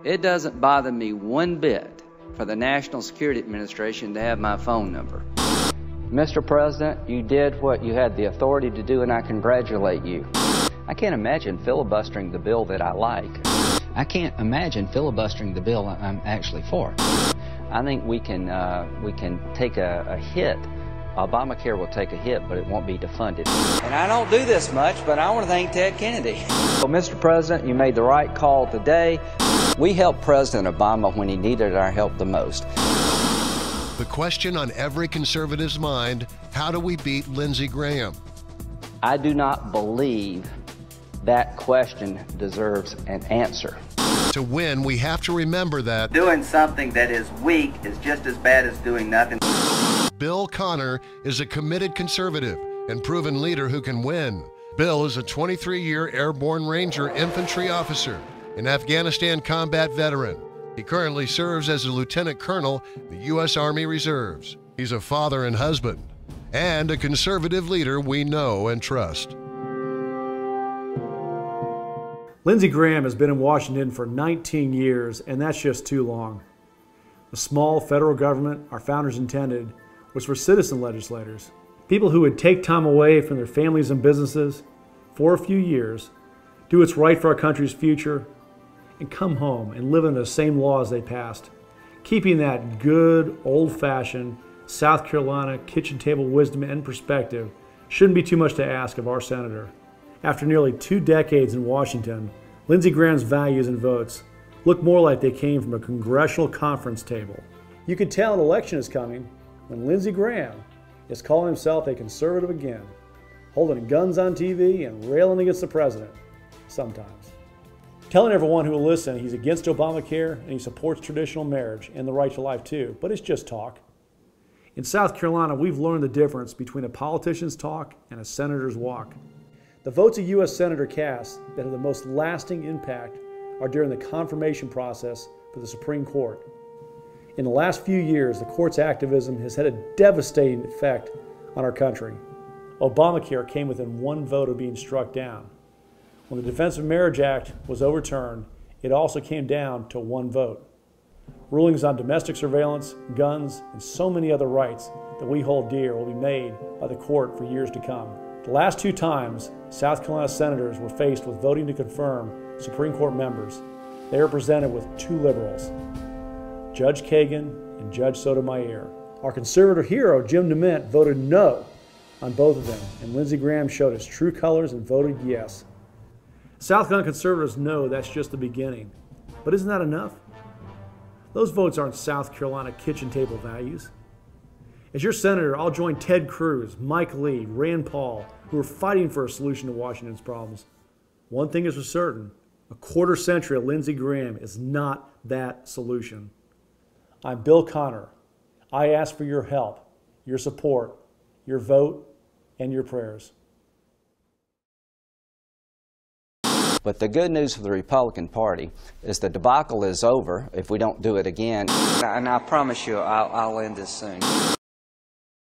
It doesn't bother me one bit for the National Security Administration to have my phone number. Mr. President, you did what you had the authority to do, and I congratulate you. I can't imagine filibustering the bill that I like. I can't imagine filibustering the bill I'm actually for. I think we can take a hit. Obamacare will take a hit, but it won't be defunded. And I don't do this much, but I want to thank Ted Kennedy. Well, Mr. President, you made the right call today. We helped President Obama when he needed our help the most. The question on every conservative's mind, how do we beat Lindsey Graham? I do not believe that question deserves an answer. To win, we have to remember that doing something that is weak is just as bad as doing nothing. Bill Connor is a committed conservative and proven leader who can win. Bill is a 23-year Airborne Ranger infantry officer, an Afghanistan combat veteran. He currently serves as a lieutenant colonel in the U.S. Army Reserves. He's a father and husband, and a conservative leader we know and trust. Lindsey Graham has been in Washington for 19 years, and that's just too long. The small federal government our founders intended was for citizen legislators, people who would take time away from their families and businesses for a few years, do what's right for our country's future, and come home and live under the same laws they passed, keeping that good, old-fashioned South Carolina kitchen table wisdom and perspective shouldn't be too much to ask of our senator. After nearly 2 decades in Washington, Lindsey Graham's values and votes look more like they came from a congressional conference table. You could tell an election is coming when Lindsey Graham is calling himself a conservative again, holding guns on TV and railing against the president sometimes. Telling everyone who will listen he's against Obamacare and he supports traditional marriage and the right to life too, but it's just talk. In South Carolina, we've learned the difference between a politician's talk and a senator's walk. The votes a U.S. Senator casts that have the most lasting impact are during the confirmation process for the Supreme Court. In the last few years, the court's activism has had a devastating effect on our country. Obamacare came within 1 vote of being struck down. When the Defense of Marriage Act was overturned, it also came down to 1 vote. Rulings on domestic surveillance, guns, and so many other rights that we hold dear will be made by the court for years to come. The last 2 times South Carolina senators were faced with voting to confirm Supreme Court members, they were presented with 2 liberals, Judge Kagan and Judge Sotomayor. Our conservative hero, Jim DeMint, voted no on both of them, and Lindsey Graham showed his true colors and voted yes. South Carolina conservatives know that's just the beginning, but isn't that enough? Those votes aren't South Carolina kitchen table values. As your senator, I'll join Ted Cruz, Mike Lee, Rand Paul, who are fighting for a solution to Washington's problems. One thing is for certain, a 1/4 century of Lindsey Graham is not that solution. I'm Bill Connor. I ask for your help, your support, your vote, and your prayers. But the good news for the Republican Party is the debacle is over if we don't do it again. And I promise you I'll end this soon.